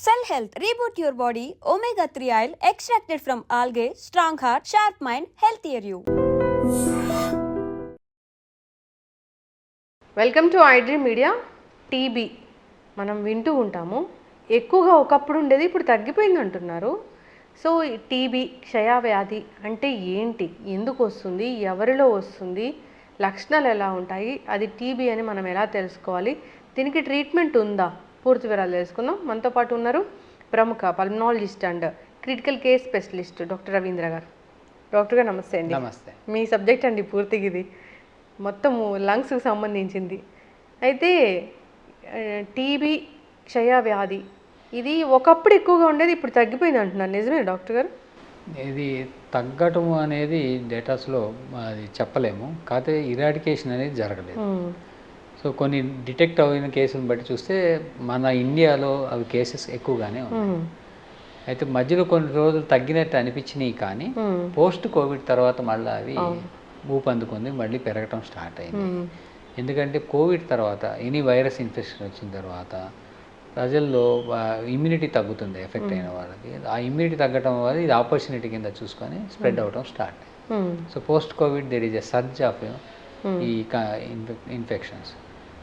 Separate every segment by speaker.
Speaker 1: Cell Health, reboot your body, omega-3 oil extracted from algae, strong heart, sharp mind, healthier you.
Speaker 2: Welcome to iDream media. TB మనం వింటూ ఉంటాము, ఎక్కువగా ఒకప్పుడు ఉండేది, ఇప్పుడు తగ్గిపోయింది అంటున్నారు. సో టీబీ క్షయవ్యాధి అంటే ఏంటి, ఎందుకు వస్తుంది, ఎవరిలో వస్తుంది, లక్షణాలు ఎలా ఉంటాయి, అది టీబీ అని మనం ఎలా తెలుసుకోవాలి, దీనికి ట్రీట్మెంట్ ఉందా, పూర్తి వివరాలు తెలుసుకుందాం. మనతో పాటు ఉన్నారు ప్రముఖ pulmonologist and critical care specialist doctor Ravindra గారు. డాక్టర్ గారు నమస్తే అండి.
Speaker 3: నమస్తే.
Speaker 2: మీ సబ్జెక్ట్ అండి పూర్తిగా, ఇది మొత్తము లంగ్స్కి సంబంధించింది. అయితే టీబీ క్షయవ్యాధి ఇది ఒకప్పుడు ఎక్కువగా ఉండేది, ఇప్పుడు తగ్గిపోయింది అంటున్నారు, నిజమే డాక్టర్ గారు?
Speaker 3: ఇది తగ్గటం అనేది డేటాస్లో అది చెప్పలేము, కాకపోతే ఇరాడికేషన్ అనేది జరగలేదు. సో కొన్ని డిటెక్ట్ అయిన కేసులను బట్టి చూస్తే మన ఇండియాలో అవి కేసెస్ ఎక్కువగానే ఉన్నాయి. అయితే మధ్యలో కొన్ని రోజులు తగ్గినట్టు అనిపించినాయి, కానీ పోస్ట్ కోవిడ్ తర్వాత మళ్ళీ అవి ఊపందుకుంది, మళ్ళీ పెరగటం స్టార్ట్ అయింది. ఎందుకంటే కోవిడ్ తర్వాత ఎనీ వైరస్ ఇన్ఫెక్షన్ వచ్చిన తర్వాత ప్రజల్లో ఇమ్యూనిటీ తగ్గుతుంది ఎఫెక్ట్ అయిన వాళ్ళకి. ఆ ఇమ్యూనిటీ తగ్గటం వల్ల ఇది ఆపర్చునిటీ కింద చూసుకొని స్ప్రెడ్ అవ్వడం స్టార్ట్ అయింది. So post COVID there is a surge of ఈ ఇన్ఫెక్షన్స్.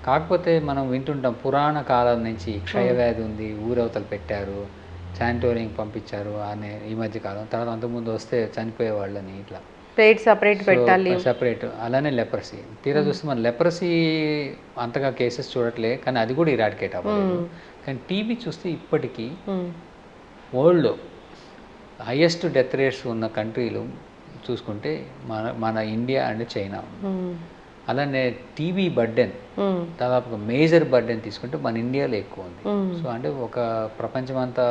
Speaker 3: కాకపోతే మనం వింటుంటాం పురాణ కాలం నుంచి క్షయవ్యాధి ఉంది, ఊరవతలు పెట్టారు, శానిటోరింగ్ పంపించారు అనే ఈ మధ్య కాలం. తర్వాత అంతకుముందు వస్తే చనిపోయే వాళ్ళని ఇట్లా
Speaker 2: సపరేట్ పెట్టాలి,
Speaker 3: సపరేట్. అలానే లెప్రసీ, తీరా చూస్తే మన లెప్రసీ అంతగా కేసెస్ చూడట్లే, కానీ అది కూడా ఇరాడికేట్ అవ్వలేదు. కానీ టీబీ చూస్తే ఇప్పటికీ వరల్డ్లో హైయెస్ట్ డెత్ రేట్స్ ఉన్న కంట్రీలు చూసుకుంటే మన ఇండియా అండ్ చైనా. అలానే టీబీ బర్డెన్ దాదాపుగా మేజర్ బర్డెన్ తీసుకుంటే మన ఇండియాలో ఎక్కువ ఉంది. సో అంటే ఒక ప్రపంచమంతా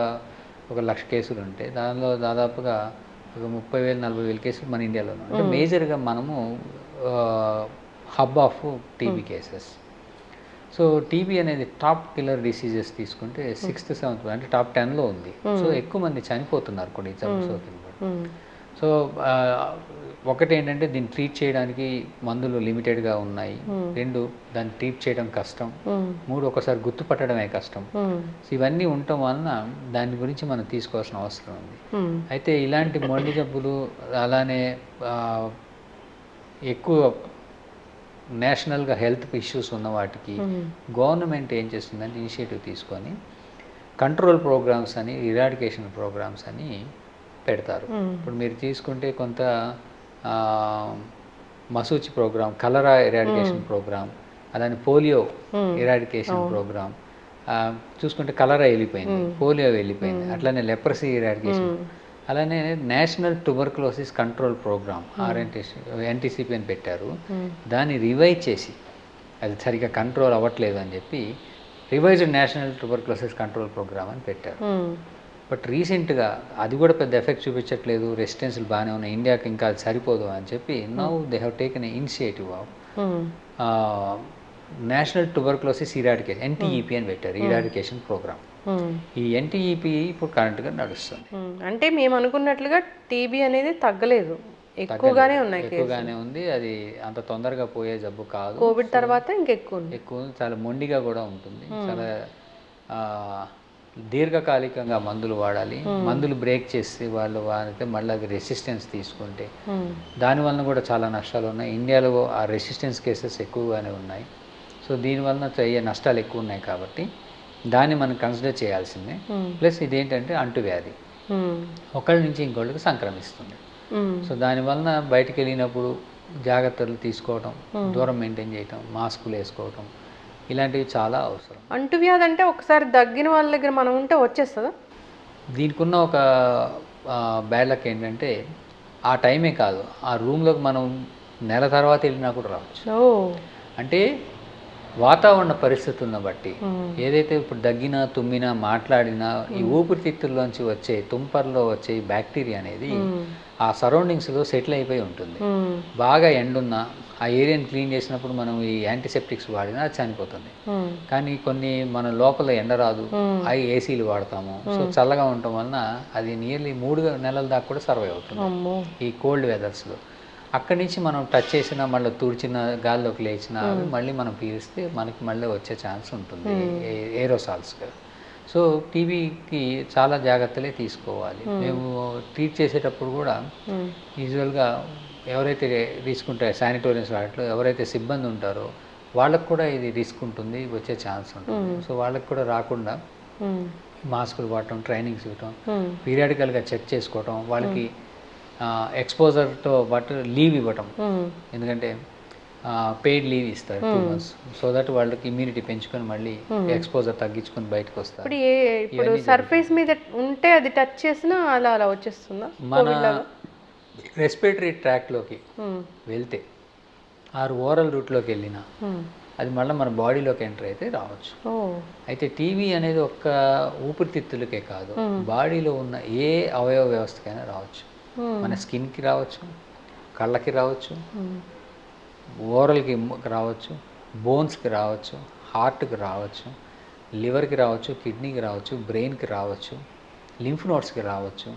Speaker 3: 1,00,000 కేసులు ఉంటే దానిలో దాదాపుగా ఒక 30,000-40,000 కేసులు మన ఇండియాలో ఉన్నాయి. అంటే మేజర్గా మనము hub of TB cases. So TB అనేది టాప్ కిల్లర్ డిసీజెస్ తీసుకుంటే 6th 7th అంటే టాప్ 10లో ఉంది. సో ఎక్కువ మంది చనిపోతున్నారు కూడా ఈ జబ్బు సోకిన కూడా. సో ఒకటి ఏంటంటే దీన్ని ట్రీట్ చేయడానికి మందులు లిమిటెడ్గా ఉన్నాయి. 2 దాన్ని ట్రీట్ చేయడం కష్టం. 3 ఒకసారి గుర్తుపట్టడమే కష్టం. సో ఇవన్నీ ఉండటం వలన దాని గురించి మనం తీసుకోవాల్సిన అవసరం ఉంది. అయితే ఇలాంటి మొండి జబ్బులు అలానే ఎక్కువ నేషనల్గా హెల్త్ ఇష్యూస్ ఉన్న వాటికి గవర్నమెంట్ ఏం చేస్తుందంటే ఇనిషియేటివ్ తీసుకొని కంట్రోల్ ప్రోగ్రామ్స్ అని, ఇరాడికేషన్ ప్రోగ్రామ్స్ అని పెడతారు. ఇప్పుడు మీరు తీసుకుంటే కొంత మసూచి ప్రోగ్రామ్, కలరా ఇరాడికేషన్ ప్రోగ్రామ్, అలానే పోలియో ఇరాడికేషన్ ప్రోగ్రామ్. చూసుకుంటే కలరా వెళ్ళిపోయింది, పోలియో వెళ్ళిపోయింది. అట్లానే లెప్రసీ ఇరాడికేషన్, అలానే నేషనల్ ట్యూబర్కులోసిస్ కంట్రోల్ ప్రోగ్రామ్ ఎన్టీసీపీ అని పెట్టారు. దాన్ని రివైజ్ చేసి అది సరిగ్గా కంట్రోల్ అవ్వట్లేదు అని చెప్పి revised national tuberculosis control program అని పెట్టారు. బట్ రీసెంట్గా అది కూడా పెద్ద ఎఫెక్ట్ చూపించట్లేదు, రెసిస్టెన్స్లు బాగానే ఉన్నాయి, ఇండియాకి ఇంకా అది సరిపోదు అని చెప్పి now they have taken initiative of national tuberculosis eradication, NTEP అని పెట్టారు, ఇరాడికేషన్ ప్రోగ్రామ్. ఈ ఎన్టీఈపీ ఇప్పుడు కరెంట్గా నడుస్తుంది.
Speaker 2: అంటే మేము అనుకున్నట్లుగా టీబీ అనేది తగ్గలేదు, ఎక్కువగానే
Speaker 3: ఉంది. అది అంత తొందరగా పోయే జబ్బు కాదు.
Speaker 2: కోవిడ్ తర్వాత ఎక్కువ
Speaker 3: చాలా మొండిగా కూడా ఉంటుంది. చాలా దీర్ఘకాలికంగా మందులు వాడాలి. మందులు బ్రేక్ చేసి వాళ్ళు వాడితే మళ్ళీ అది రెసిస్టెన్స్ తీసుకుంటే దానివల్ల కూడా చాలా నష్టాలు ఉన్నాయి. ఇండియాలో ఆ రెసిస్టెన్స్ కేసెస్ ఎక్కువగానే ఉన్నాయి. సో దీనివల్ల అయ్యే నష్టాలు ఎక్కువ ఉన్నాయి కాబట్టి దాన్ని మనం కన్సిడర్ చేయాల్సిందే. ప్లస్ ఇదేంటంటే అంటువ్యాధి, ఒకళ్ళ నుంచి ఇంకోళ్ళకి సంక్రమిస్తుంది. సో దానివలన బయటికి వెళ్ళినప్పుడు జాగ్రత్తలు తీసుకోవటం, దూరం మెయింటైన్ చేయటం, మాస్కులు వేసుకోవటం, ఇలాంటివి చాలా అవసరం.
Speaker 2: అంటువ్యాధి అంటే ఒకసారి దగ్గిన వాళ్ళ దగ్గర మనం ఉంటే వచ్చేస్తుందా?
Speaker 3: దీనికి ఉన్న ఒక బ్యాడ్ లక్ ఏంటంటే ఆ టైమే కాదు, ఆ రూమ్లోకి మనం నెల తర్వాత వెళ్ళినా కూడా రావచ్చు. అంటే వాతావరణ పరిస్థితులను బట్టి ఏదైతే ఇప్పుడు దగ్గినా, తుమ్మినా, మాట్లాడినా ఈ ఊపిరితిత్తుల్లోంచి వచ్చే తుంపర్లో వచ్చే బ్యాక్టీరియా అనేది ఆ సరౌండింగ్స్లో సెటిల్ అయిపోయి ఉంటుంది. బాగా ఎండున్నా ఆ ఏరియాని క్లీన్ చేసినప్పుడు మనం ఈ యాంటీసెప్టిక్స్ వాడినా అది చనిపోతుంది. కానీ కొన్ని మన లోపల ఎండ రాదు, అవి ఏసీలు వాడతాము. సో చల్లగా ఉండటం వలన అది నియర్లీ 3 నెలల దాకా కూడా సర్వైవ్ అవుతుంది ఈ కోల్డ్ వెదర్స్లో. అక్కడి నుంచి మనం టచ్ చేసినా, మళ్ళీ తుడిచిన, గాల్లోకి లేచినా మళ్ళీ మనం పీలిస్తే మనకి మళ్ళీ వచ్చే ఛాన్స్ ఉంటుంది ఏరోసాల్స్గా. సో టీబీకి చాలా జాగ్రత్తలే తీసుకోవాలి. మేము ట్రీట్ చేసేటప్పుడు కూడా యూజువల్గా ఎవరైతే రిస్క్ ఉంటారో శానిటోరియన్స్ వాటిలో ఎవరైతే సిబ్బంది ఉంటారో వాళ్ళకు కూడా ఇది రిస్క్ ఉంటుంది, వచ్చే ఛాన్స్ ఉంటుంది. సో వాళ్ళకి కూడా రాకుండా మాస్కులు వాడటం, ట్రైనింగ్స్ ఇవ్వటం, పీరియాడికల్గా చెక్ చేసుకోవటం, వాళ్ళకి ఎక్స్పోజర్తో పాటు లీవ్ ఇవ్వటం. ఎందుకంటే పెయిడ్ లీవ్ ఇస్తారు 2 months, సో దట్ వాళ్ళకి ఇమ్యూనిటీ పెంచుకొని మళ్ళీ ఎక్స్పోజర్ తగ్గించుకొని బయటకు వస్తారు.
Speaker 2: ఇప్పుడు సర్ఫేస్ మీద ఉంటే అది టచ్ చేసినా అలా అలా వచ్చేస్తుందా?
Speaker 3: మన రెస్పిరేటరీ ట్రాక్లోకి వెళ్తే ఆరు ఓరల్ రూట్లోకి వెళ్ళినా అది మళ్ళీ మన బాడీలోకి ఎంటర్ అయితే రావచ్చు. అయితే టీబీ అనేది ఒక్క ఊపిరితిత్తులకే కాదు, బాడీలో ఉన్న ఏ అవయవ వ్యవస్థకైనా రావచ్చు. మన స్కిన్కి రావచ్చు, కళ్ళకి రావచ్చు, ఓరల్కి రావచ్చు, బోన్స్కి రావచ్చు, హార్ట్కి రావచ్చు, లివర్కి రావచ్చు, కిడ్నీకి రావచ్చు, బ్రెయిన్కి రావచ్చు, లింఫ్ నోడ్స్కి రావచ్చు.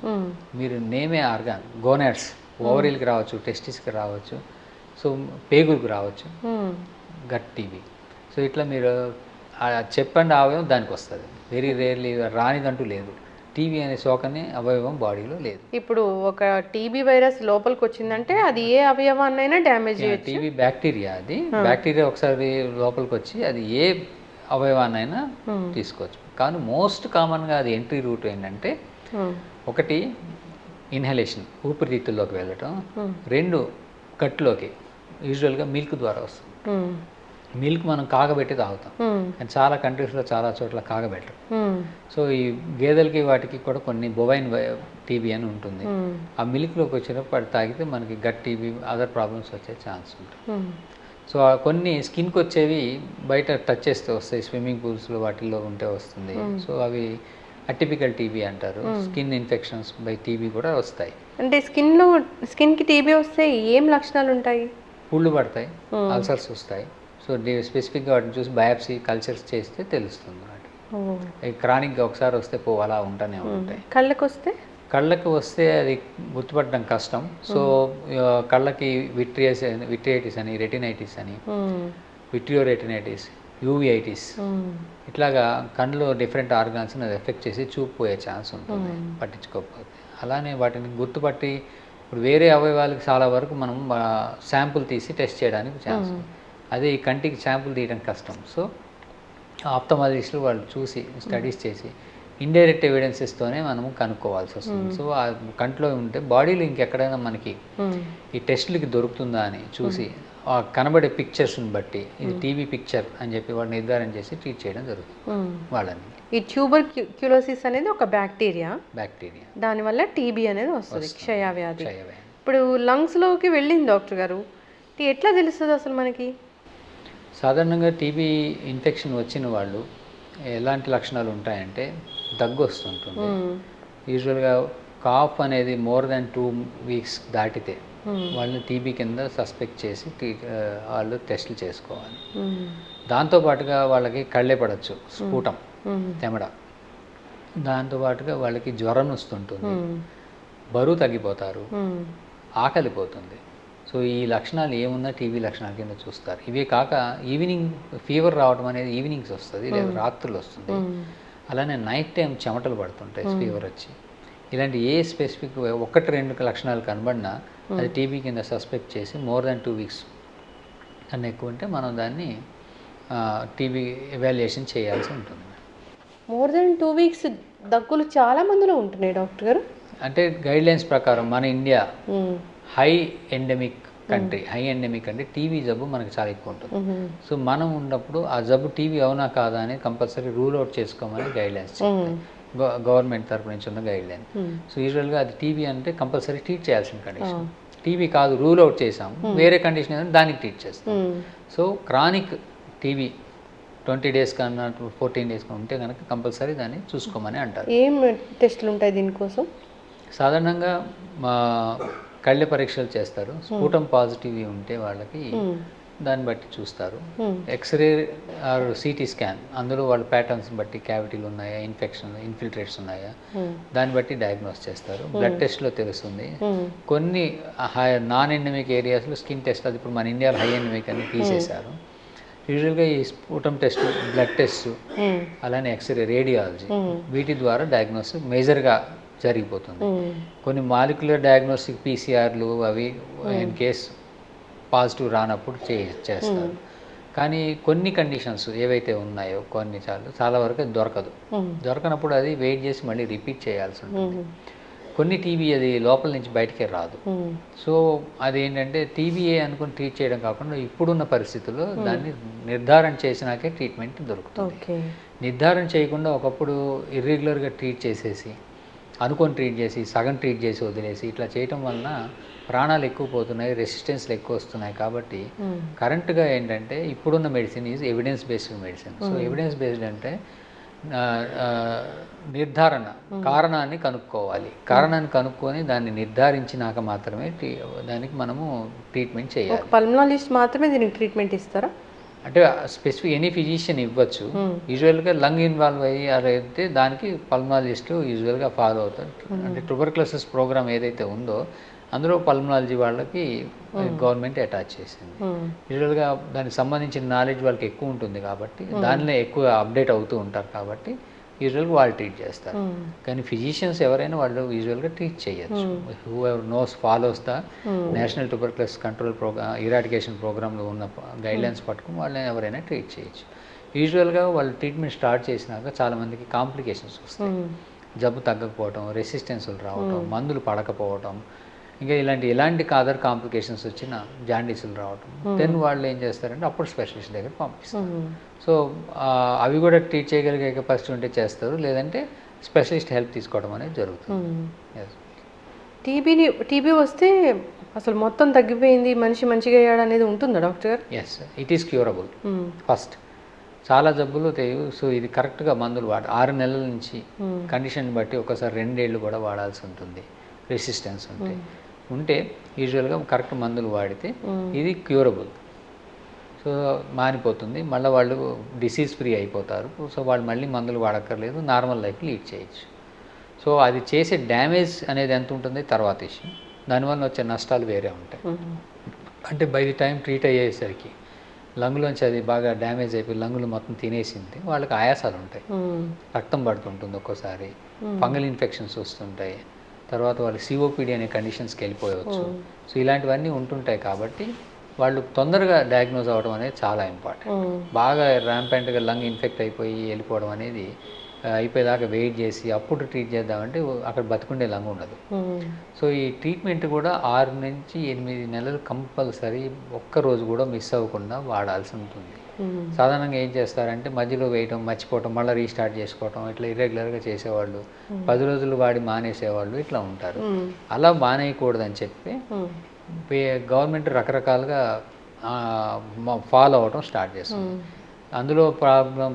Speaker 3: మీరు నేమే ఆర్గాన్, గోనాడ్స్, ఓవరీల్కి రావచ్చు, టెస్టిస్కి రావచ్చు, సో పేగులకు రావచ్చు, గట్ టీబీ. సో ఇట్లా మీరు చెప్పండి అవయవం దానికి వస్తుంది. వెరీ రేర్లీ రానిదంటూ లేదు. టీబీ అనే సోకనే అవయవం బాడీలో లేదు.
Speaker 2: ఇప్పుడు ఒక టీబీ వైరస్ లోపలికి వచ్చిందంటే అది ఏ అవయవాన్నైనా డ్యామేజ్ చేయొచ్చు.
Speaker 3: టీబీ బ్యాక్టీరియా, అది బ్యాక్టీరియా ఒకసారి లోపలికి వచ్చి అది ఏ అవయవాన్నైనా తీసుకోవచ్చు. కానీ మోస్ట్ కామన్గా అది ఎంట్రీ రూట్ ఏంటంటే ఒకటి ఇన్హలేషన్, ఊపిరితిత్తుల్లోకి వెళ్ళటం. 2 గట్లోకి, యూజువల్గా మిల్క్ ద్వారా వస్తుంది. మిల్క్ మనం కాగబెట్టి తాగుతాం, కానీ చాలా కంట్రీస్లో చాలా చోట్ల కాగబెట్టరు. సో ఈ గేదెలకి వాటికి కూడా కొన్ని బొవైన్ టీబీ అని ఉంటుంది. ఆ మిల్క్లోకి వచ్చినప్పుడు అది తాగితే మనకి గట్ టీబీ, అదర్ ప్రాబ్లమ్స్ వచ్చే ఛాన్స్ ఉంటుంది. సో కొన్ని స్కిన్కి వచ్చేవి బయట టచ్ చేస్తే వస్తాయి, స్విమ్మింగ్ పూల్స్లో వాటిల్లో ఉంటే వస్తుంది. సో అవి అటిపికల్ టీబీ అంటారు. స్కిన్ ఇన్ఫెక్షన్స్ బై టీబీ కూడా వస్తాయి.
Speaker 2: అంటే స్కిన్కి టీబీ వస్తే ఏం లక్షణాలు ఉంటాయి?
Speaker 3: పుళ్ళు పడతాయి, అల్సర్స్ వస్తాయి. సో స్పెసిఫిక్గా వాటిని చూసి బయాప్సీ కల్చర్స్ చేస్తే తెలుస్తుంది అన్నమాట. క్రానిక్గా ఒకసారి వస్తే అలా ఉంటూనే ఉంటాయి. కళ్ళకి వస్తే అది గుర్తుపట్టడం కష్టం. సో కళ్ళకి విట్రియైటిస్ అని, రెటినైటిస్ అని, విట్రియోరెటినైటిస్, యూవిఐటిస్, ఇట్లాగా కళ్ళు డిఫరెంట్ ఆర్గాన్స్ని అది ఎఫెక్ట్ చేసి చూపు పోయే ఛాన్స్ ఉంటుంది పట్టించుకోకపోతే. అలానే వాటిని గుర్తుపట్టి ఇప్పుడు వేరే అవయవాలకు చాలా వరకు మనం శాంపుల్ తీసి టెస్ట్ చేయడానికి ఛాన్స్. అదే ఈ కంటికి శాంపుల్ తీయడం కష్టం. సో ఆప్థమాలజిస్టులు వాళ్ళు చూసి స్టడీస్ చేసి ఇండైరెక్ట్ ఎవిడెన్సెస్తోనే మనము కనుక్కోవాల్సి వస్తుంది. సో ఆ కంట్లో ఉంటే బాడీలో ఇంకెక్కడైనా మనకి ఈ టెస్టులకి దొరుకుతుందా అని చూసి ఆ కనబడే పిక్చర్స్ని బట్టి ఇది టీబీ పిక్చర్ అని చెప్పి వాళ్ళు నిర్ధారణ చేసి ట్రీట్ చేయడం జరుగుతుంది వాళ్ళని.
Speaker 2: ఈ ట్యూబర్క్యులోసిస్ అనేది ఒక బ్యాక్టీరియా, దానివల్ల టీబీ అనేది వస్తుంది, క్షయవ్యాధి. ఇప్పుడు లంగ్స్లోకి వెళ్ళింది డాక్టర్ గారు, ఎట్లా తెలుస్తుంది అసలు మనకి?
Speaker 3: సాధారణంగా టీబీ ఇన్ఫెక్షన్ వచ్చిన వాళ్ళు ఎలాంటి లక్షణాలు ఉంటాయంటే దగ్గు వస్తుంటుంది. యూజువల్గా కాఫ్ అనేది మోర్ దాన్ 2 weeks దాటితే వాళ్ళని టీబీ కింద సస్పెక్ట్ చేసి వాళ్ళు టెస్టులు చేసుకోవాలి. దాంతోపాటుగా వాళ్ళకి కళ్ళే పడవచ్చు, స్ఫూటం, తెమడ. దాంతోపాటుగా వాళ్ళకి జ్వరం వస్తుంటుంది, బరువు తగ్గిపోతారు, ఆకలి పోతుంది. సో ఈ లక్షణాలు ఏమున్నా టీబీ లక్షణాల కింద చూస్తారు. ఇవే కాక ఈవినింగ్ ఫీవర్ రావడం అనేది ఈవినింగ్స్ వస్తుంది, లేదా రాత్రులు వస్తుంది. అలానే నైట్ టైం చెమటలు పడుతుంటాయి ఫీవర్ వచ్చి. ఇలాంటి ఏ స్పెసిఫిక్ 1-2 లక్షణాలు కనబడినా అది టీబీ కింద సస్పెక్ట్ చేసి మోర్ దాన్ 2 weeks కన్నా ఎక్కువ ఉంటే మనం దాన్ని టీబీ ఎవాల్యుయేషన్ చేయాల్సి ఉంటుంది.
Speaker 2: మోర్ దాన్ 2 weeks దగ్గులు చాలా మందిలో ఉంటున్నాయి డాక్టర్ గారు.
Speaker 3: అంటే గైడ్లైన్స్ ప్రకారం మన India high endemic country. High endemic అంటే టీబీ జబ్బు మనకి చాలా ఎక్కువ ఉంటుంది. సో మనం ఉన్నప్పుడు ఆ జబ్బు టీబీ అవునా కాదా అని కంపల్సరీ రూల్ అవుట్ చేసుకోమని గైడ్లైన్స్ గవర్నమెంట్ తరపు నుంచి ఉన్న గైడ్లైన్. సో యూజువల్గా అది టీబీ అంటే కంపల్సరీ ట్రీట్ చేయాల్సిన కండిషన్. టీబీ కాదు, రూల్ అవుట్ చేసాం, వేరే కండిషన్ ఏదైనా దానికి ట్రీట్ చేస్తాం. సో క్రానిక్ టీబీ 20 days కన్నా 14 days కన్నా ఉంటే కనుక కంపల్సరీ దాన్ని చూసుకోమని అంటారు.
Speaker 2: ఏం టెస్టులు ఉంటాయి దీనికోసం?
Speaker 3: సాధారణంగా కళ్ళ పరీక్షలు చేస్తారు. స్ఫూటం పాజిటివ్ ఉంటే వాళ్ళకి దాన్ని బట్టి చూస్తారు. ఎక్స్రే ఆర్ సిటీ స్కాన్, అందులో వాళ్ళ ప్యాటర్న్స్ బట్టి క్యావిటీలు ఉన్నాయా, ఇన్ఫిల్ట్రేట్స్ ఉన్నాయా, దాన్ని బట్టి డయాగ్నోస్ చేస్తారు. బ్లడ్ టెస్ట్లో తెలుస్తుంది. కొన్ని నాన్ ఎండమిక్ ఏరియాస్లో స్కిన్ టెస్ట్, అది ఇప్పుడు మన ఇండియాలో హై ఎండమిక్ అని తీసేశారు. యూజువల్గా ఈ స్ఫూటం టెస్ట్, బ్లడ్ టెస్ట్, అలానే ఎక్స్రే, రేడియాలజీ, వీటి ద్వారా డయాగ్నోసిస్ మేజర్గా జరిగిపోతుంది. కొన్ని మాలిక్యులర్ డయాగ్నోస్టిక్ పీసీఆర్లు అవి ఇన్ కేస్ పాజిటివ్ రానప్పుడు చేస్తారు. కానీ కొన్ని కండిషన్స్ ఏవైతే ఉన్నాయో కొన్ని చాలా వరకు అది దొరకనప్పుడు అది వెయిట్ చేసి మళ్ళీ రిపీట్ చేయాల్సి ఉంటుంది. కొన్ని టీబీ అది లోపల నుంచి బయటికే రాదు. సో అదేంటంటే టీబీఏ అనుకుని ట్రీట్ చేయడం కాకుండా ఇప్పుడున్న పరిస్థితుల్లో దాన్ని నిర్ధారణ చేసినాకే ట్రీట్మెంట్ దొరుకుతుంది. నిర్ధారణ చేయకుండా ఒకప్పుడు ఇర్రెగ్యులర్గా ట్రీట్ చేసేసి అనుకొని ట్రీట్ చేసి సగం ట్రీట్ చేసి వదిలేసి ఇట్లా చేయటం వలన ప్రాణాలు ఎక్కువ పోతున్నాయి, రెసిస్టెన్స్లు ఎక్కువ వస్తున్నాయి. కాబట్టి కరెంట్గా ఏంటంటే ఇప్పుడున్న medicine is evidence based medicine. So evidence based అంటే నిర్ధారణ, కారణాన్ని కనుక్కోవాలి. కారణాన్ని కనుక్కొని దాన్ని నిర్ధారించినాక మాత్రమే దానికి మనము ట్రీట్మెంట్ చేయాలి.
Speaker 2: పల్మనాలజిస్ట్ మాత్రమే దీనికి ట్రీట్మెంట్ ఇస్తారా?
Speaker 3: అంటే స్పెసిఫిక్ ఎనీ ఫిజిషియన్ ఇవ్వచ్చు. యూజువల్గా లంగ్ ఇన్వాల్వ్ అయితే దానికి పల్మనాలజిస్టు యూజువల్గా ఫాలో అవుతారు. అంటే ట్యూబర్క్లోసిస్ ప్రోగ్రామ్ ఏదైతే ఉందో అందులో పల్మనాలజీ వాళ్ళకి గవర్నమెంట్ అటాచ్ చేసింది. యూజువల్గా దానికి సంబంధించిన నాలెడ్జ్ వాళ్ళకి ఎక్కువ ఉంటుంది కాబట్టి దానిలో ఎక్కువ అప్డేట్ అవుతూ ఉంటారు కాబట్టి యూజువల్గా వాళ్ళు ట్రీట్ చేస్తారు. కానీ ఫిజిషియన్స్ ఎవరైనా వాళ్ళు యూజువల్గా ట్రీట్ చేయొచ్చు. Whoever knows follows the national tuberculosis control program, eradication ప్రోగ్రాంలో ఉన్న గైడ్లైన్స్ పట్టుకుని వాళ్ళని ఎవరైనా ట్రీట్ చేయొచ్చు. యూజువల్గా వాళ్ళు ట్రీట్మెంట్ స్టార్ట్ చేసినాక చాలామందికి కాంప్లికేషన్స్ వస్తాయి. జబ్బు తగ్గకపోవటం, రెసిస్టెన్సులు రావటం, మందులు పడకపోవటం, ఇంకా ఎలాంటి అదర్ కాంప్లికేషన్స్ వచ్చిన జాండీసులు రావటం, దెన్ వాళ్ళు ఏం చేస్తారంటే అప్పుడు స్పెషలిస్ట్ దగ్గర పంపిస్తారు. సో అవి కూడా ట్రీట్ చేయగలిగే కెపాసిటీ ఉంటే చేస్తారు, లేదంటే స్పెషలిస్ట్ హెల్ప్ తీసుకోవడం అనేది జరుగుతుంది.
Speaker 2: టీబీ వస్తే అసలు మొత్తం తగ్గిపోయింది, మనిషి మంచిగా అయ్యాడు అనేది ఉంటుందా doctor?
Speaker 3: Yes, it is curable. First చాలా జబ్బులు తెలియవు. సో ఇది కరెక్ట్గా మందులు 6 నెలల నుంచి కండిషన్ బట్టి ఒకసారి 2 ఏళ్ళు కూడా వాడాల్సి ఉంటుంది. రెసిస్టెన్స్ ఉంటే యూజువల్గా కరెక్ట్ మందులు వాడితే ఇది క్యూరబుల్. సో మానిపోతుంది, మళ్ళీ వాళ్ళు డిసీజ్ ఫ్రీ అయిపోతారు. సో వాళ్ళు మళ్ళీ మందులు వాడక్కర్లేదు, నార్మల్ లైఫ్ లీడ్ చేయొచ్చు. సో అది చేసే డ్యామేజ్ అనేది ఎంత ఉంటుంది తర్వాత విషయం. దానివల్ల వచ్చే నష్టాలు వేరే ఉంటాయి. అంటే బై ది టైం ట్రీట్ అయ్యేసరికి లంగులోంచి అది బాగా డ్యామేజ్ అయిపోయి లంగులు మొత్తం తినేసింది, వాళ్ళకి ఆయాసాలు ఉంటాయి, రక్తం పడుతుంటుంది, ఒక్కోసారి ఫంగల్ ఇన్ఫెక్షన్స్ వస్తుంటాయి, తర్వాత వాళ్ళు సిఓపిడి అనే కండిషన్స్కి వెళ్ళిపోవచ్చు. సో ఇలాంటివన్నీ ఉంటుంటాయి కాబట్టి వాళ్ళు తొందరగా డయాగ్నోజ్ అవ్వడం అనేది చాలా ఇంపార్టెంట్. బాగా ర్యాంపెంట్గా లంగ్ ఇన్ఫెక్ట్ అయిపోయి వెళ్ళిపోవడం అనేది అయిపోయేదాకా వెయిట్ చేసి అప్పుడు ట్రీట్ చేద్దామంటే అక్కడ బతుకుండే లంగ్ ఉండదు. సో ఈ ట్రీట్మెంట్ కూడా 6 నుంచి 8 నెలలు కంపల్సరీ ఒక్కరోజు కూడా మిస్ అవ్వకుండా వాడాల్సి ఉంటుంది. సాధారణంగా ఏం చేస్తారంటే మధ్యలో వేయటం, మర్చిపోవటం, మళ్ళీ రీస్టార్ట్ చేసుకోవటం, ఇట్లా ఇర్రెగ్యులర్గా చేసేవాళ్ళు, 10 రోజులు వాడి మానేసేవాళ్ళు ఇట్లా ఉంటారు. అలా మానేయకూడదని చెప్పి గవర్నమెంట్ రకరకాలుగా ఫాలో అవ్వటం స్టార్ట్ చేస్తుంది. అందులో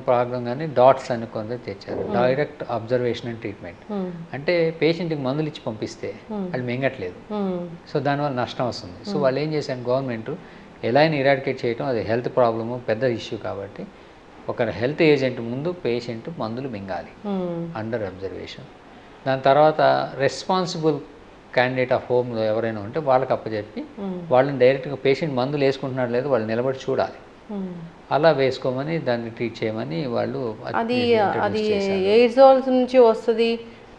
Speaker 3: ప్రాబ్లంగానే డాట్స్ అని కొందరు తెచ్చారు, డైరెక్ట్ అబ్జర్వేషన్ అండ్ ట్రీట్మెంట్. అంటే పేషెంట్కి మందులు ఇచ్చి పంపిస్తే వాళ్ళు మింగట్లేదు, సో దానివల్ల నష్టం వస్తుంది. సో వాళ్ళు ఏం చేశారు, గవర్నమెంట్ ఎలా అయినా ఇరాడికేట్ చేయటం, అది హెల్త్ ప్రాబ్లము, పెద్ద ఇష్యూ కాబట్టి ఒక హెల్త్ ఏజెంట్ ముందు పేషెంట్ మందులు మింగాలి అండర్ అబ్జర్వేషన్. దాని తర్వాత రెస్పాన్సిబుల్ క్యాండిడేట్ ఆఫ్ హోమ్లో ఎవరైనా ఉంటే వాళ్ళకి అప్పచెప్పి వాళ్ళని డైరెక్ట్గా పేషెంట్ మందులు వేసుకుంటున్నాడు లేదు వాళ్ళు నిలబడి చూడాలి, అలా వేసుకోమని దాన్ని ట్రీట్ చేయమని వాళ్ళు.
Speaker 2: అది ఎయిర్జాల్స్ నుంచి వస్తుంది,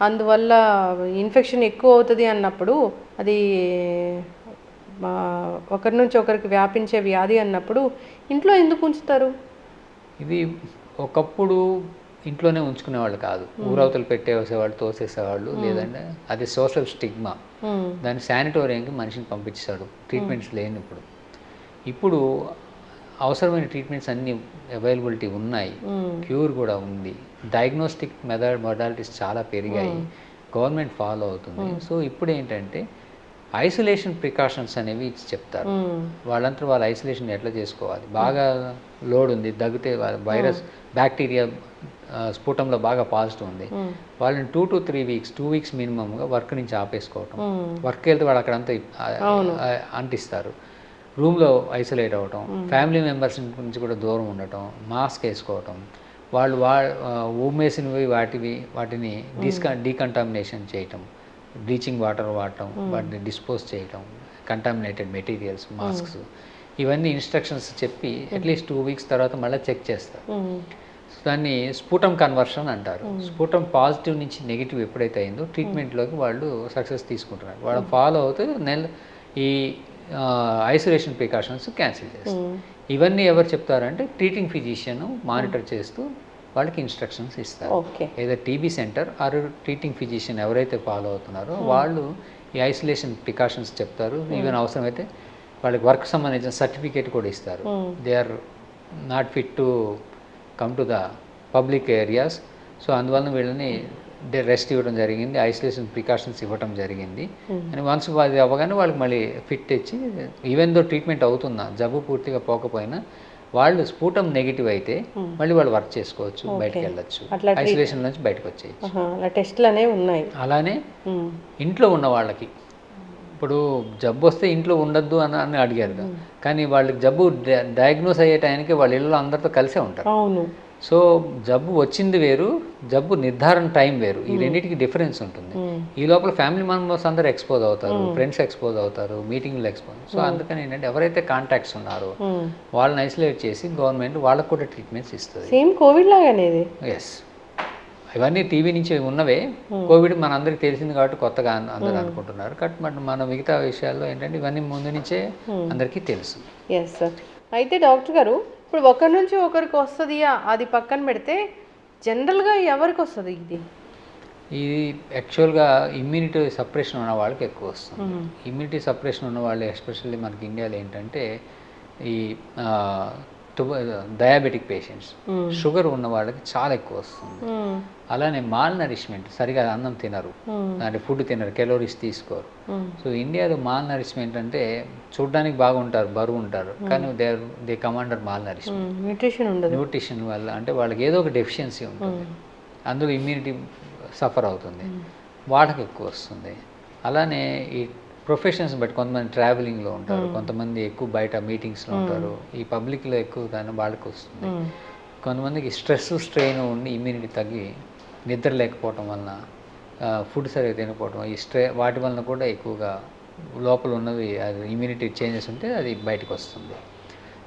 Speaker 2: అందువల్ల ఇన్ఫెక్షన్ ఎక్కువ అవుతుంది అన్నప్పుడు, అది ఒకరి నుంచి ఒకరికి వ్యాపించే వ్యాధి అన్నప్పుడు ఇంట్లో ఎందుకు ఉంచుతారు?
Speaker 3: ఇది ఒకప్పుడు ఇంట్లోనే ఉంచుకునేవాళ్ళు కాదు, ఊరవతలు పెట్టేసేవాళ్ళు, తోసేసేవాళ్ళు, లేదంటే అది సోషల్ స్టిగ్మా. దాన్ని శానిటోరియంకి మనిషిని పంపించాడు ట్రీట్మెంట్స్ లేనిప్పుడు. ఇప్పుడు అవసరమైన ట్రీట్మెంట్స్ అన్నీ అవైలబిలిటీ ఉన్నాయి, క్యూర్ కూడా ఉంది, డయాగ్నోస్టిక్ మొడాలిటీస్ చాలా పెరిగాయి, గవర్నమెంట్ ఫాలో అవుతుంది. సో ఇప్పుడు ఏంటంటే ఐసోలేషన్ ప్రికాషన్స్ అనేవి ఇచ్చి చెప్తారు. వాళ్ళంతా వాళ్ళ ఐసోలేషన్ ఎట్లా చేసుకోవాలి, బాగా లోడ్ ఉంది, దగ్గితే వైరస్ బ్యాక్టీరియా స్ఫుటంలో బాగా పాజిటివ్ ఉంది, వాళ్ళని 2 to 3 weeks 2 weeks మినిమంగా వర్క్ నుంచి ఆపేసుకోవటం. వర్క్కి వెళ్తే వాళ్ళు అక్కడంతా అంటిస్తారు, రూమ్లో ఐసోలేట్ అవ్వటం, ఫ్యామిలీ మెంబర్స్ నుంచి కూడా దూరం ఉండటం, మాస్క్ వేసుకోవటం, వాళ్ళు ఊమేసినవి వాటిని డీకంటామినేషన్ చేయటం, బ్లీచింగ్ వాటర్ వాడటం, వాటిని డిస్పోజ్ చేయటం, కంటామినేటెడ్ మెటీరియల్స్, మాస్క్స్, ఇవన్నీ ఇన్స్ట్రక్షన్స్ చెప్పి అట్లీస్ట్ 2 వీక్స్ తర్వాత మళ్ళీ చెక్ చేస్తారు. దాన్ని స్ఫుటం కన్వర్షన్ అంటారు. స్ఫుటం పాజిటివ్ నుంచి నెగిటివ్ ఎప్పుడైతే అయిందో ట్రీట్మెంట్లోకి వాళ్ళు సక్సెస్ తీసుకుంటున్నారు. వాళ్ళు ఫాలో అవుతూ ఈ ఐసోలేషన్ ప్రికాషన్స్ క్యాన్సిల్ చేస్తారు. ఇవన్నీ ఎవరు చెప్తారంటే ట్రీటింగ్ ఫిజిషియన్ మానిటర్ చేస్తూ వాళ్ళకి ఇన్స్ట్రక్షన్స్ ఇస్తారు. ఏదో TB center or treating physician ఎవరైతే ఫాలో అవుతున్నారో వాళ్ళు ఈ ఐసోలేషన్ ప్రికాషన్స్ చెప్తారు. ఈవెన్ అవసరమైతే వాళ్ళకి వర్క్ సంబంధించిన సర్టిఫికేట్ కూడా ఇస్తారు. They are not fit to come to the public areas. So అందువలన వీళ్ళని రెస్ట్ ఇవ్వడం జరిగింది, ఐసోలేషన్ ప్రికాషన్స్ ఇవ్వడం జరిగింది. అండ్ వన్స్ అది అవ్వగానే వాళ్ళకి మళ్ళీ ఫిట్ ఇచ్చి ఈవెన్ దో ట్రీట్మెంట్ అవుతున్నా జబ్బు పూర్తిగా పోకపోయినా వాళ్ళు స్ఫుటం నెగిటివ్ అయితే మళ్ళీ వాళ్ళు వర్క్ చేసుకోవచ్చు, బయటకు వెళ్ళచ్చు, ఐసోలేషన్ నుంచి బయటకు వచ్చేయచ్చు.
Speaker 2: టెస్ట్లు అనేవి ఉన్నాయి.
Speaker 3: అలానే ఇంట్లో ఉన్న వాళ్ళకి ఇప్పుడు జబ్బు వస్తే ఇంట్లో ఉండద్దు అని అడిగారు, కానీ వాళ్ళకి జబ్బు డయాగ్నోస్ అయ్యే టైంకి వాళ్ళ ఇళ్ళలో అందరితో కలిసే ఉంటారు.
Speaker 2: అవును.
Speaker 3: సో జబ్బు వచ్చింది వేరు, జబ్బు నిర్ధారణ టైం వేరు, ఈ రెండింటికి డిఫరెన్స్ ఉంటుంది. ఈ లోపల ఫ్యామిలీ మెంబర్స్ అందరూ ఎక్స్పోజ్ అవుతారు, ఫ్రెండ్స్ ఎక్స్పోజ్ అవుతారు, మీటింగ్లు ఎక్స్పోజ్. సో అందుకని ఏంటంటే ఎవరైతే కాంటాక్ట్స్ ఉన్నారో వాళ్ళని ఐసోలేట్ చేసి గవర్నమెంట్ వాళ్ళకు కూడా ట్రీట్మెంట్స్ ఇస్తుంది.
Speaker 2: సేమ్ కోవిడ్ లాగానే.
Speaker 3: ఎస్, ఇవన్నీ టీవీ నుంచి ఉన్నవే. కోవిడ్ మన అందరికి తెలిసింది కాబట్టి కొత్తగా అందరూ అనుకుంటున్నారు. బట్ మన మిగతా విషయాల్లో ఏంటంటే ఇవన్నీ ముందు నుంచే అందరికీ తెలుసు.
Speaker 2: Yes sir. అయితే డాక్టర్ గారు ఇప్పుడు ఒకరి నుంచి ఒకరికి వస్తుంది అది పక్కన పెడితే జనరల్గా ఎవరికి వస్తుంది ఇది?
Speaker 3: ఇది యాక్చువల్గా ఇమ్యూనిటీ సప్రెషన్ ఉన్న వాళ్ళకి ఎక్కువ వస్తుంది. ఇమ్యూనిటీ సప్రెషన్ ఉన్న వాళ్ళు ఎస్పెషల్లీ మనకి ఇండియాలో ఏంటంటే ఈ డయాబెటిక్ పేషెంట్స్, షుగర్ ఉన్న వాళ్ళకి చాలా ఎక్కువ వస్తుంది. అలానే మాల్ నరిష్మెంట్, సరిగా అన్నం తినరు, అంటే ఫుడ్ తినరు, కెలోరీస్ తీసుకోరు. సో ఇండియాలో మాల్ నరిష్మెంట్ అంటే చూడడానికి బాగుంటారు, బరువు ఉంటారు, కానీ they commander mall nourishment. Nutrition వల్ల అంటే వాళ్ళకి ఏదో ఒక డెఫిషియన్సీ ఉంటుంది, అందులో ఇమ్యూనిటీ సఫర్ అవుతుంది, వాళ్ళకి ఎక్కువ వస్తుంది. అలానే ఈ ప్రొఫెషన్స్ బట్టి కొంతమంది ట్రావెలింగ్లో ఉంటారు, కొంతమంది ఎక్కువ బయట మీటింగ్స్లో ఉంటారు, ఈ పబ్లిక్లో ఎక్కువ దాని వాళ్ళకి వస్తుంది. కొంతమందికి స్ట్రెస్ స్ట్రెయిన్ ఉండి ఇమ్యూనిటీ తగ్గి నిద్ర లేకపోవటం వలన, ఫుడ్ సరిగ్గా తినకపోవడం, ఈ వాటి వలన కూడా ఎక్కువగా లోపల ఉన్నవి అది ఇమ్యూనిటీ చేంజెస్ ఉంటే అది బయటకు వస్తుంది.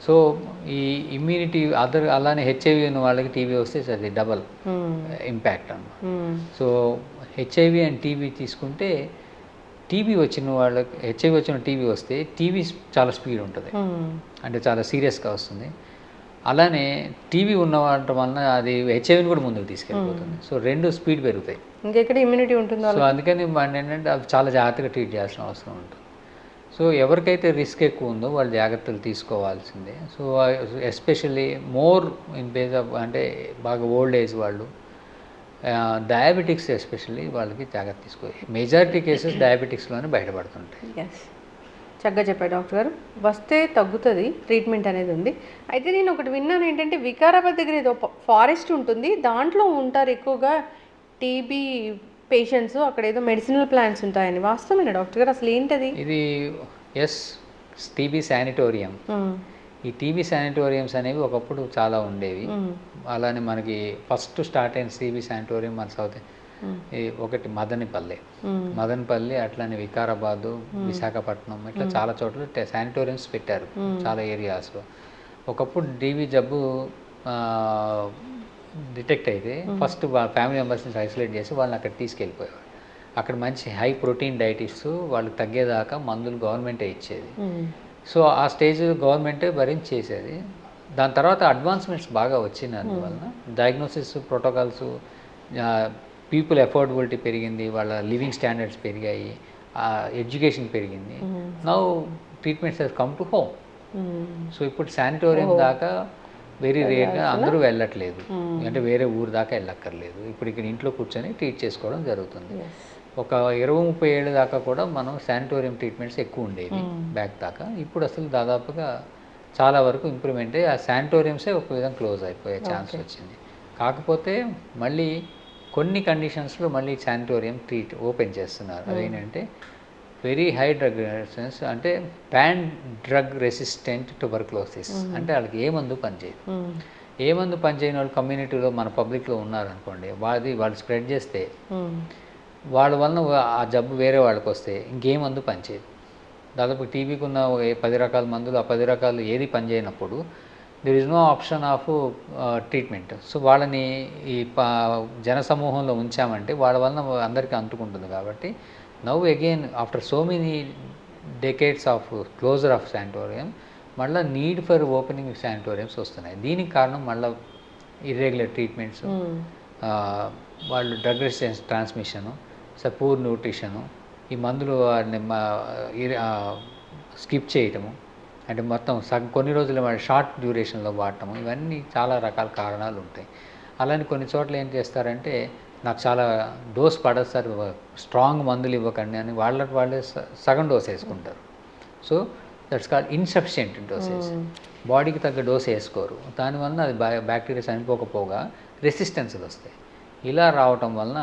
Speaker 3: సో ఈ ఇమ్యూనిటీ అలానే హెచ్ఐవి ఉన్న వాళ్ళకి టీబీ వస్తే అది డబల్ ఇంపాక్ట్ అన్నమాట. సో హెచ్ఐవి అండ్ టీబీ తీసుకుంటే టీబీ వచ్చిన వాళ్ళకి, హెచ్ఐవి వచ్చిన టీబీ వస్తే టీబీ చాలా స్పీడ్ ఉంటుంది, అంటే చాలా సీరియస్గా వస్తుంది. అలానే టీబీ ఉన్న వాటి వలన అది హెచ్ఐవిని కూడా ముందుకు తీసుకెళ్ళిపోతుంది. సో రెండు స్పీడ్ పెరుగుతాయి,
Speaker 2: ఇంకెక్కడ ఇమ్యూనిటీ ఉంటుందో.
Speaker 3: సో అందుకని ఏంటంటే అవి చాలా జాగ్రత్తగా ట్రీట్ చేయాల్సిన అవసరం ఉంటుంది. సో ఎవరికైతే రిస్క్ ఎక్కువ ఉందో వాళ్ళు జాగ్రత్తలు తీసుకోవాల్సిందే. So especially more in base of అంటే బాగా ఓల్డ్ ఏజ్ వాళ్ళు, డయాబెటిక్స్ ఎస్పెషల్లీ వాళ్ళకి జాగ్రత్త తీసుకోవాలి. మెజారిటీ కేసెస్ డయాబెటిక్స్లోనే బయటపడుతుంటాయి.
Speaker 2: ఎస్, చక్కగా చెప్పారు డాక్టర్ గారు. వస్తే తగ్గుతుంది, ట్రీట్మెంట్ అనేది ఉంది. అయితే నేను ఒకటి విన్నాను ఏంటంటే వికారాబాద్ దగ్గర ఏదో ఫారెస్ట్ ఉంటుంది, దాంట్లో ఉంటారు ఎక్కువగా టీబీ పేషెంట్స్, అక్కడ ఏదో మెడిసినల్ ప్లాంట్స్ ఉంటాయని. వాస్తవమేనా డాక్టర్ గారు? అసలు ఏంటది
Speaker 3: ఇది? Yes, TB sanatorium. ఈ టీబీ శానిటోరియంస్ అనేవి ఒకప్పుడు చాలా ఉండేవి. అలానే మనకి ఫస్ట్ స్టార్ట్ అయిన టీబీ శానిటోరియం మన సౌత్ ఒకటి మదనపల్లి, అట్లానే వికారాబాదు, విశాఖపట్నం, ఇట్లా చాలా చోట్ల శానిటోరియంస్ పెట్టారు చాలా ఏరియాస్లో. ఒకప్పుడు టీబీ జబ్బు డిటెక్ట్ అయితే ఫస్ట్ ఫ్యామిలీ మెంబర్స్ని ఐసోలేట్ చేసి వాళ్ళని అక్కడ తీసుకెళ్ళిపోయేవారు. అక్కడ మంచి హై ప్రోటీన్ డైట్ ఇస్తూ వాళ్ళకి తగ్గేదాకా మందులు గవర్నమెంటే ఇచ్చేది. సో ఆ స్టేజ్ గవర్నమెంటే భరించేసేది. దాని తర్వాత అడ్వాన్స్మెంట్స్ బాగా వచ్చినందువలన డయాగ్నోసిస్ ప్రోటోకాల్స్, పీపుల్ అఫోర్డబిలిటీ పెరిగింది, వాళ్ళ లివింగ్ స్టాండర్డ్స్ పెరిగాయి, ఎడ్యుకేషన్ పెరిగింది. Now treatments has come to home. So ఇప్పుడు శానిటోరియం దాకా వెరీ రేర్గా అందరూ వెళ్ళట్లేదు, అంటే వేరే ఊరు దాకా వెళ్ళక్కర్లేదు. ఇప్పుడు ఇక్కడ ఇంట్లో కూర్చొని ట్రీట్ చేసుకోవడం జరుగుతుంది. ఒక 20-30 ఏళ్ళ దాకా కూడా మనం శానిటోరియం ట్రీట్మెంట్స్ ఎక్కువ ఉండేవి బ్యాక్ దాకా. ఇప్పుడు అసలు దాదాపుగా చాలా వరకు ఇంప్రూవ్మెంట్ అయ్యి ఆ శానిటోరియంసే ఒక విధంగా క్లోజ్ అయిపోయే ఛాన్స్ వచ్చింది. కాకపోతే మళ్ళీ కొన్ని కండిషన్స్లో మళ్ళీ శానిటోరియం ఓపెన్ చేస్తున్నారు. అదేంటంటే వెరీ హై డ్రగ్ రెసిస్టెన్స్, అంటే పాన్ డ్రగ్ రెసిస్టెంట్ ట్యూబర్క్లోసిస్, అంటే వాళ్ళకి ఏ మందు పనిచేయదు. ఏ మందు పనిచేయని వాళ్ళు కమ్యూనిటీలో మన పబ్లిక్లో ఉన్నారనుకోండి, వాళ్ళు స్ప్రెడ్ చేస్తే వాళ్ళ వలన ఆ జబ్బు వేరే వాళ్ళకి వస్తే ఇంకే మందు పనిచేయదు. దాదాపు టీబీకి ఉన్న 10 రకాల మందులు, ఆ 10 రకాలు ఏది పనిచేయనప్పుడు there is no option of treatment. So వాళ్ళని ఈ జనసమూహంలో ఉంచామంటే వాళ్ళ వలన అందరికీ అంటుకుంటుంది. కాబట్టి now again after so many decades of closure of sanatorium మళ్ళీ నీడ్ ఫర్ ఓపెనింగ్ శానిటోరియంస్ వస్తున్నాయి. దీనికి కారణం మళ్ళీ ఇర్రెగ్యులర్ ట్రీట్మెంట్స్, వాళ్ళు drug resistance transmission, poor nutrition, ఈ మందులు స్కిప్ చేయటము, అంటే మొత్తం కొన్ని రోజులు షార్ట్ డ్యూరేషన్లో వాడటము, ఇవన్నీ చాలా రకాల కారణాలు ఉంటాయి. అలానే కొన్ని చోట్ల ఏం చేస్తారంటే నాకు చాలా డోస్ పడదు సార్, స్ట్రాంగ్ మందులు ఇవ్వకండి అని వాళ్ళే సగం డోస్ వేసుకుంటారు. So that's called insufficient dosage. బాడీకి తగ్గ డోస్ వేసుకోరు. దానివల్ల అది బ్యాక్టీరియా చనిపోకపోగా రెసిస్టెన్స్లు వస్తాయి. ఇలా రావటం వలన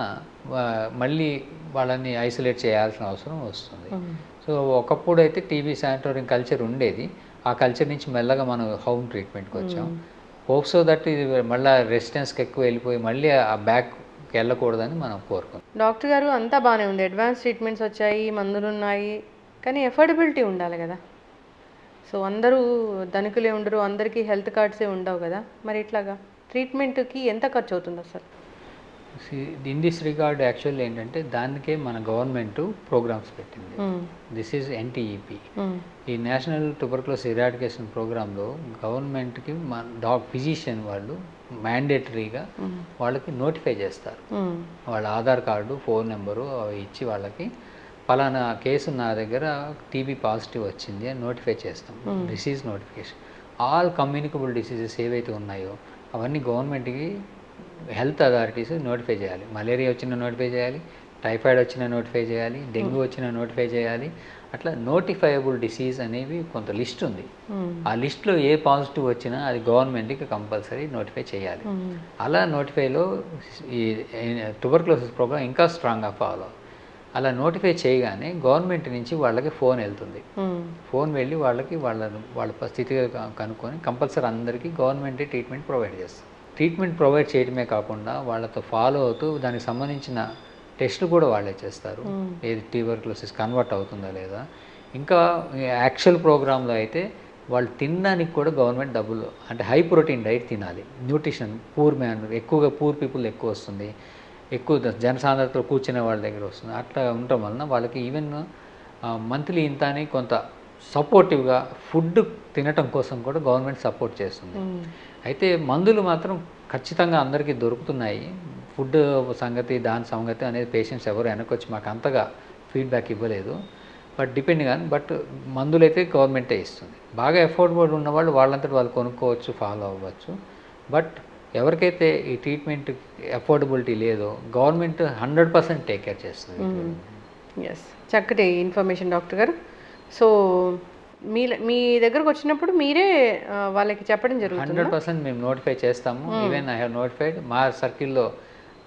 Speaker 3: మళ్ళీ వాళ్ళని ఐసోలేట్ చేయాల్సిన అవసరం వస్తుంది. సో ఒకప్పుడు అయితే టీబీ శానిటోరియం కల్చర్ ఉండేది. ఆ కల్చర్ నుంచి మెల్లగా మనం హోమ్ ట్రీట్మెంట్కి వచ్చాం. హోప్ సో దట్ ఇది మళ్ళీ రెసిస్టెన్స్కి ఎక్కువ వెళ్ళిపోయి మళ్ళీ ఆ బ్యాక్కి వెళ్ళకూడదని మనం కోరుకుంటాం.
Speaker 2: డాక్టర్ గారు అంతా బాగానే ఉంది, అడ్వాన్స్ ట్రీట్మెంట్స్ వచ్చాయి, మందులు ఉన్నాయి, కానీ ఎఫోర్డబిలిటీ ఉండాలి కదా. సో అందరూ ధనికులే ఉండరు, అందరికీ హెల్త్ కార్డ్సే ఉండవు కదా, మరి ఇట్లాగా ట్రీట్మెంట్కి ఎంత ఖర్చు అవుతుంది అసలు?
Speaker 3: ఇన్ దిస్ రిగార్డ్ యాక్చువల్ ఏంటంటే దానికే మన గవర్నమెంట్ ప్రోగ్రామ్స్ పెట్టింది. దిస్ ఈజ్ ఎన్టీఈపీ, ఈ నేషనల్ ట్యూబర్క్యులోసిస్ ఎరాడికేషన్ ప్రోగ్రాంలో గవర్నమెంట్కి మన ఫిజిషియన్ వాళ్ళు మ్యాండేటరీగా వాళ్ళకి నోటిఫై చేస్తారు. వాళ్ళ ఆధార్ కార్డు, ఫోన్ నెంబరు అవి ఇచ్చి వాళ్ళకి పలానా కేసు నా దగ్గర టీబీ పాజిటివ్ వచ్చింది అని నోటిఫై చేస్తాం. Disease notification. All communicable diseases ఏవైతే ఉన్నాయో అవన్నీ గవర్నమెంట్కి హెల్త్ అథారిటీస్ నోటిఫై చేయాలి. మలేరియా వచ్చిన నోటిఫై చేయాలి, టైఫాయిడ్ వచ్చిన నోటిఫై చేయాలి, డెంగ్యూ వచ్చిన నోటిఫై చేయాలి. అట్లా నోటిఫైయబుల్ డిసీజ్ అనేవి కొంత లిస్ట్ ఉంది. ఆ లిస్ట్లో ఏ పాజిటివ్ వచ్చినా అది గవర్నమెంట్కి కంపల్సరీ నోటిఫై చేయాలి. అలా నోటిఫైలో ఈ ట్యూబర్క్యులోసిస్ ప్రోగ్రామ్ ఇంకా స్ట్రాంగ్గా ఫాలో. అలా నోటిఫై చేయగానే గవర్నమెంట్ నుంచి వాళ్ళకి ఫోన్ వెళ్తుంది. ఫోన్ వెళ్ళి వాళ్ళ స్థితి కనుక్కొని కంపల్సరీ అందరికీ గవర్నమెంటే ట్రీట్మెంట్ ప్రొవైడ్ చేస్తుంది. ట్రీట్మెంట్ ప్రొవైడ్ చేయడమే కాకుండా వాళ్ళతో ఫాలో అవుతూ దానికి సంబంధించిన టెస్టులు కూడా వాళ్ళే చేస్తారు. ఏది ట్యూబర్క్యులోసిస్ కన్వర్ట్ అవుతుందా లేదా. ఇంకా యాక్చువల్ ప్రోగ్రాంలో అయితే వాళ్ళు తినడానికి కూడా గవర్నమెంట్ డబ్బులు, అంటే హై ప్రోటీన్ డైట్ తినాలి. న్యూట్రిషన్ ఎక్కువగా పూర్ పీపుల్ ఎక్కువ వస్తుంది, ఎక్కువ జనసాంద్రతలో కూర్చునే వాళ్ళ దగ్గర వస్తుంది. అట్లా ఉండటం వలన వాళ్ళకి ఈవెన్ మంత్లీ ఇంత అని కొంత సపోర్టివ్గా ఫుడ్ తినటం కోసం కూడా గవర్నమెంట్ సపోర్ట్ చేస్తుంది. అయితే మందులు మాత్రం ఖచ్చితంగా అందరికీ దొరుకుతున్నాయి. ఫుడ్ సంగతి దాని సంగతి అనేది పేషెంట్స్ ఎవరు వెనకొచ్చి మాకు అంతగా ఫీడ్బ్యాక్ ఇవ్వలేదు. బట్ మందులు అయితే గవర్నమెంటే ఇస్తుంది. బాగా అఫోర్డబుల్ ఉన్నవాళ్ళు వాళ్ళంతటి వాళ్ళు కొనుక్కోవచ్చు, ఫాలో అవ్వచ్చు. బట్ ఎవరికైతే ఈ ట్రీట్మెంట్ అఫోర్డబిలిటీ లేదో గవర్నమెంట్ 100% టేక్ కేర్ చేస్తుంది.
Speaker 2: ఎస్, చక్కటి ఇన్ఫర్మేషన్ డాక్టర్ గారు. సో మీ దగ్గరకు వచ్చినప్పుడు మీరే వాళ్ళకి చెప్పడం జరుగుతుంది.
Speaker 3: 100% మేము నోటిఫై చేస్తాము. ఈవెన్ ఐ హ్యావ్ నోటిఫైడ్ మా సర్కిల్లో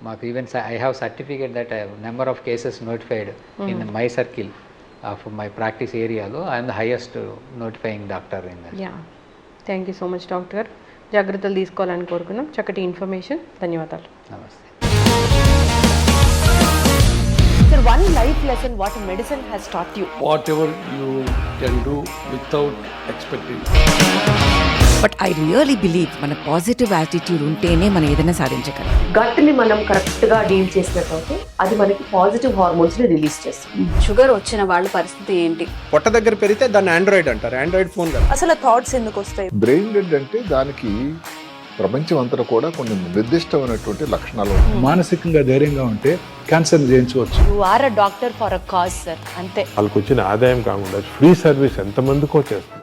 Speaker 3: మాకు even I have certificate that number of cases notified in my circle of my practice ఏరియాలో I'm the highest notifying doctor in that.
Speaker 2: Thank you so much doctor గారు. జాగ్రత్తలు తీసుకోవాలని కోరుకున్నాం. చక్కటి information, ధన్యవాదాలు.
Speaker 3: నమస్తే.
Speaker 4: Sir, one life lesson what medicine has taught you.
Speaker 5: Whatever you can do without expecting.
Speaker 6: But I really believe మన positive attitude ఉంటేనే మనం ఏదైనా సాధించగలం.
Speaker 4: గట్ని మనం కరెక్ట్గా డీల్ చేసినట్లయితే అది మనకి పాజిటివ్ హార్మోన్స్ని రిలీజ్ చేస్తుంది.
Speaker 7: షుగర్ వచ్చిన వాళ్ళ పరిస్థితి ఏంటి?
Speaker 8: పొట్ట దగ్గర పెరిగితే దాన్ని ఆండ్రాయిడ్ అంటారు, ఆండ్రాయిడ్ ఫోన్ కదా.
Speaker 4: అసలు థాట్స్ ఎందుకు వస్తాయి?
Speaker 9: బ్రెయిన్ డెడ్ అంటే దానికి ప్రపంచం అంతా కూడా కొన్ని నిర్దిష్టమైనటువంటి లక్షణాలు.
Speaker 10: మానసికంగా ధైర్యంగా ఉంటే క్యాన్సర్ జయించవచ్చు.
Speaker 4: You are a doctor for a cause sir, అంతే.
Speaker 11: వాళ్ళకి వచ్చిన ఆదాయం కాకుండా ఫ్రీ సర్వీస్ ఎంతమందికో చేస్తారు.